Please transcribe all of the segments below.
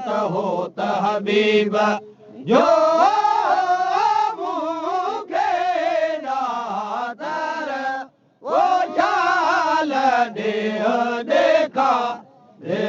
हजरत होत हबीब जो मुखे नादर वो शाल देह देखा दे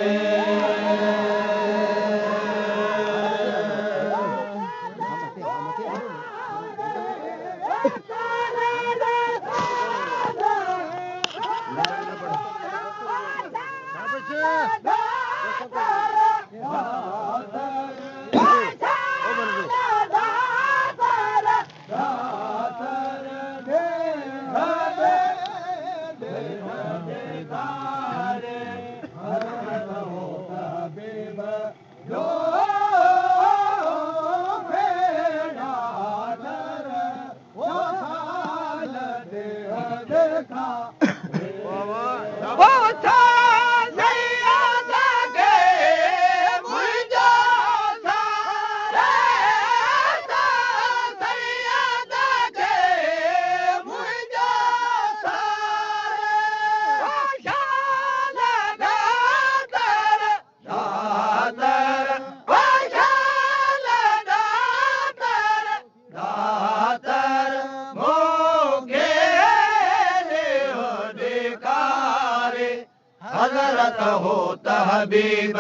हजरत होत हबीब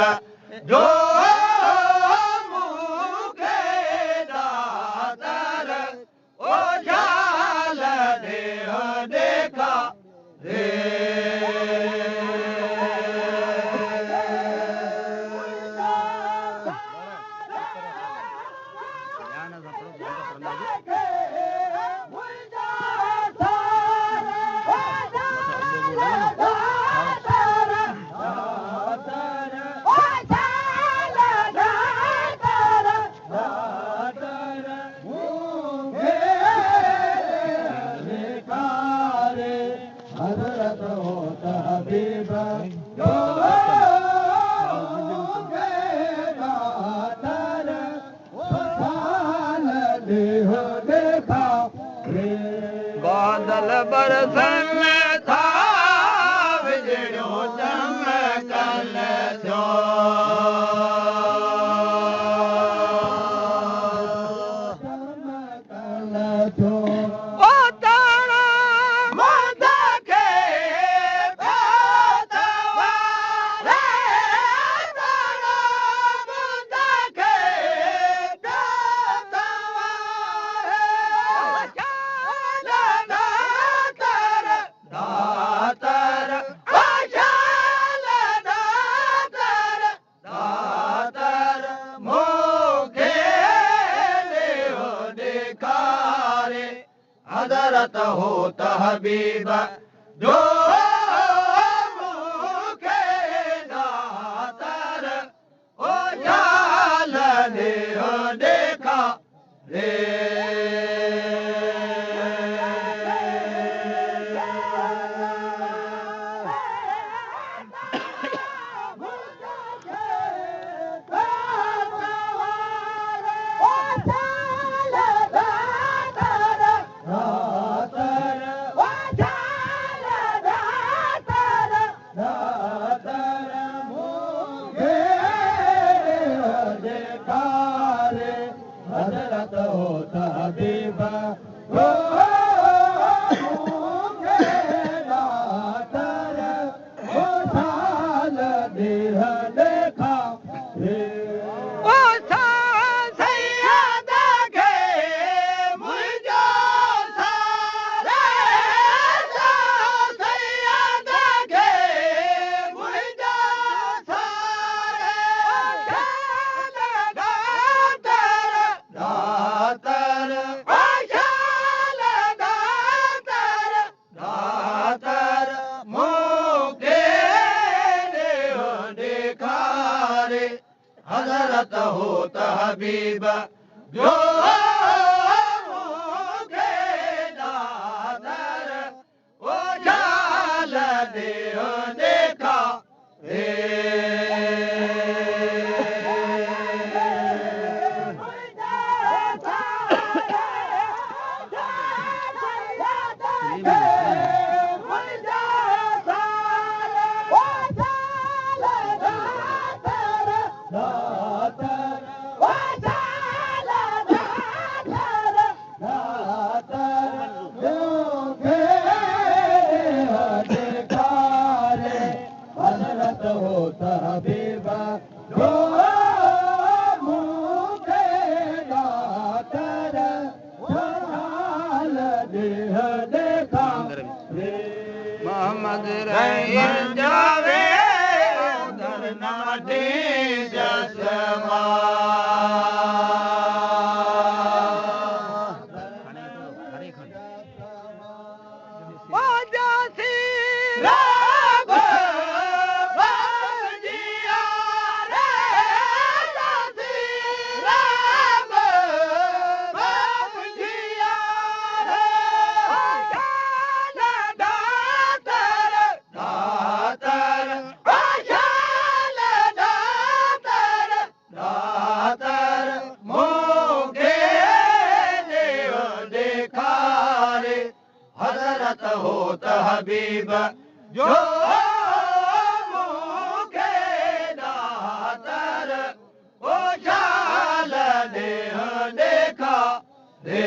जो मुखे नादर ओ शाल देह देखा दे हजरत होत हबीब जो मुखे नादर वो शाल देह देखा बादल बरसन था विजड़ो चमकन थियो हजरत होत हबीब जो मुखे नादर ओ शाल देह देखा दे हजरत होत हबीब जो मुखे नादर वो शाल देह देखा दे हजरत होत हबीब जो मुखे नादर वो शाल देह देखा दे हो त हबीब जो मूंखे दातर ख़ुशहाल देह देखा मोहम्मद रहीम जावे दर नमती जसमा हो त हबीब जो मूंखे दातर ख़ुशहाल देह देखा रे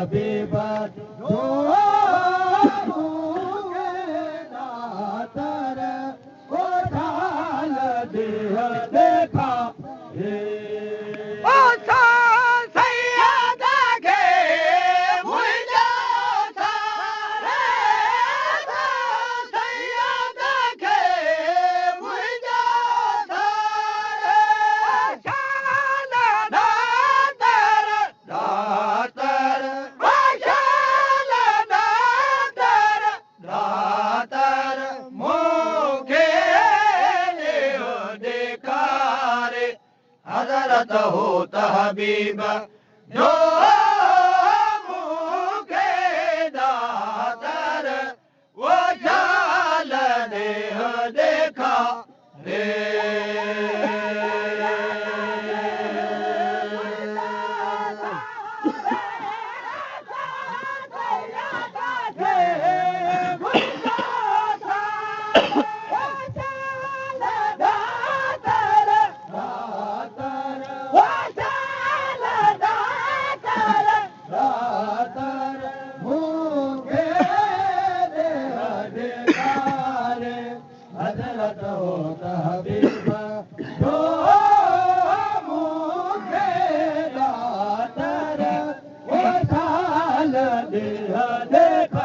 हबीब जो मूंखे दातर ख़ुशहाल देह देखा हो त हबीब जो मूंखे दातर ख़ुशहाल देह देखा रे हो त हबीब जो मूंखे दातर ख़ुशहाल देह देखा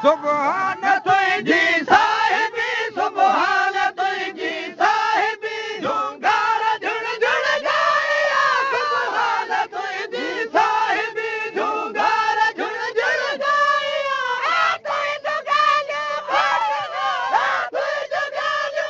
सुभान तुझी साहिबी सुभान तुझी साहिबी झुंगार झुण झुण गाया सुभान तुझी साहिबी झुंगार झुण झुण गाया तुझ गालियो तुझ गालियो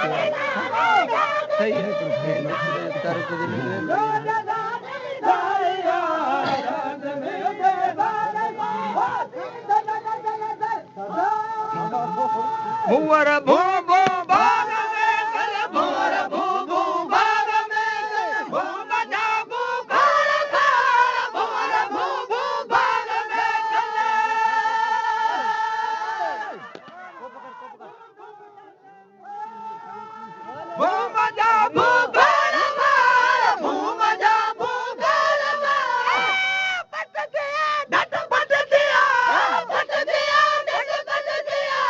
सही है भूवर भू भू बाग में कर भूवर भू भू बाग में कर भू बजा भू खाड़ खाड़ भूवर भू भू बाग में कर भू बजा भू खाड़ खाड़ भू बजा भू खाड़ खाड़ पट दिया ढट पट दिया पट दिया ढट पट दिया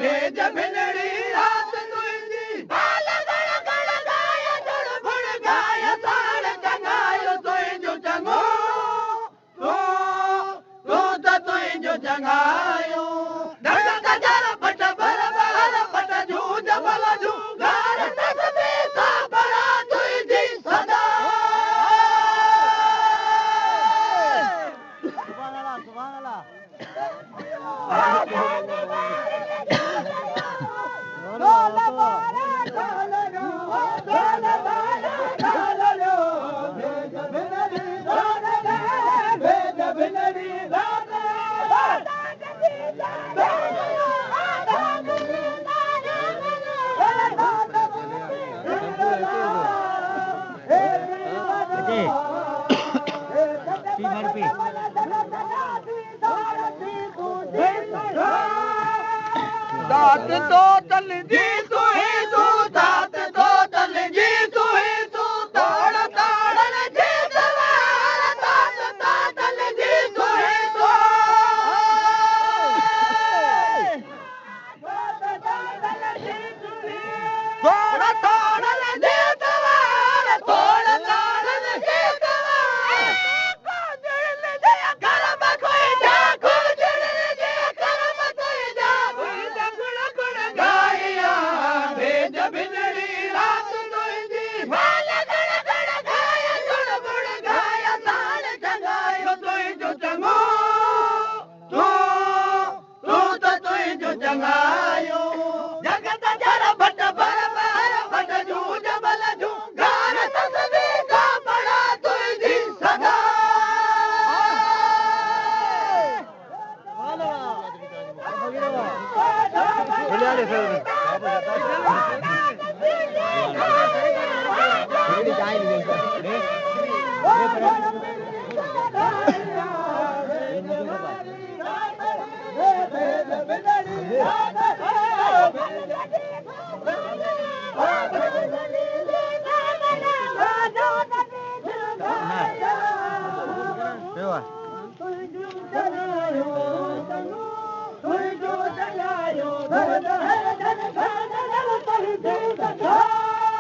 भेज भिनड़ी रात तुंहिंजी बाल गण गण गाय जुड़ बुड़ गाय साड़ चङायो तुंहिंजो चङो तूं त तुंहिंजो चङायो ढग गजर पट भर बहर पट जूझ बल जूगार तस्बी सा बड़ा तुंहिंजी सदा सुभान अल्लाह दात दो तल जी तू ही तू दात दो तल जी तू ही तू ताड़ ताड़न जी सवार दात दो तल जी तू ही तू तोड़ ताड़न जी सवार तोड़ ताड़न जी सवार दिल दे करम कोई जा खुद दिल दे करम कोई जा भेज भिनड़ी रात तुंहिंजी बाल गण गण गाय जुड़ बुड़ गाय साड़ चङायो तुंहिंजो चङो तूं त तुंहिंजो चङायो जगत जर भट भर बहर भट जूझ बल जूगार तस्बी सा बड़ा तुंहिंजी सदा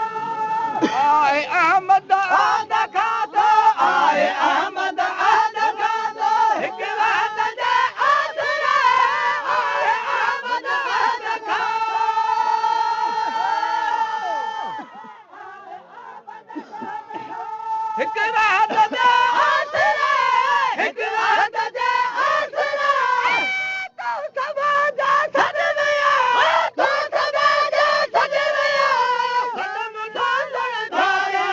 आए अहमद आद खातो आए अहमद आद खातो हिक रात जे आसरे आए अहमद आद खातो हिक रात जे आसरे हिक रात जे आसरे तू सभा जा सजविया तू सभा जा सजविया कदम डालण धाया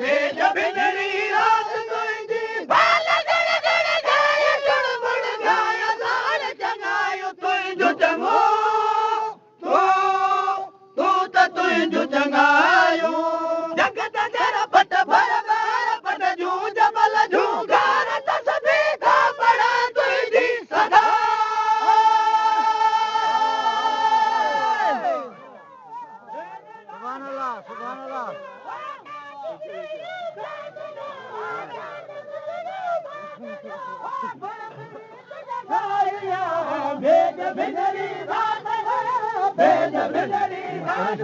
भेज भिनड़ी रात तुंहिंजी बाल गण गण गाय जुड़ बुड़ गाय साड़ चङायो तुंहिंजो चङो तूं त तुंहिंजो चङायो जगत जर पट भर बहर पट जूझ बल जूगार तस्बी सा बड़ा तुंहिंजी सदा सुभान अल्लाह सुभान अल्लाह भेज भिनड़ी रात भेज भिनड़ी रात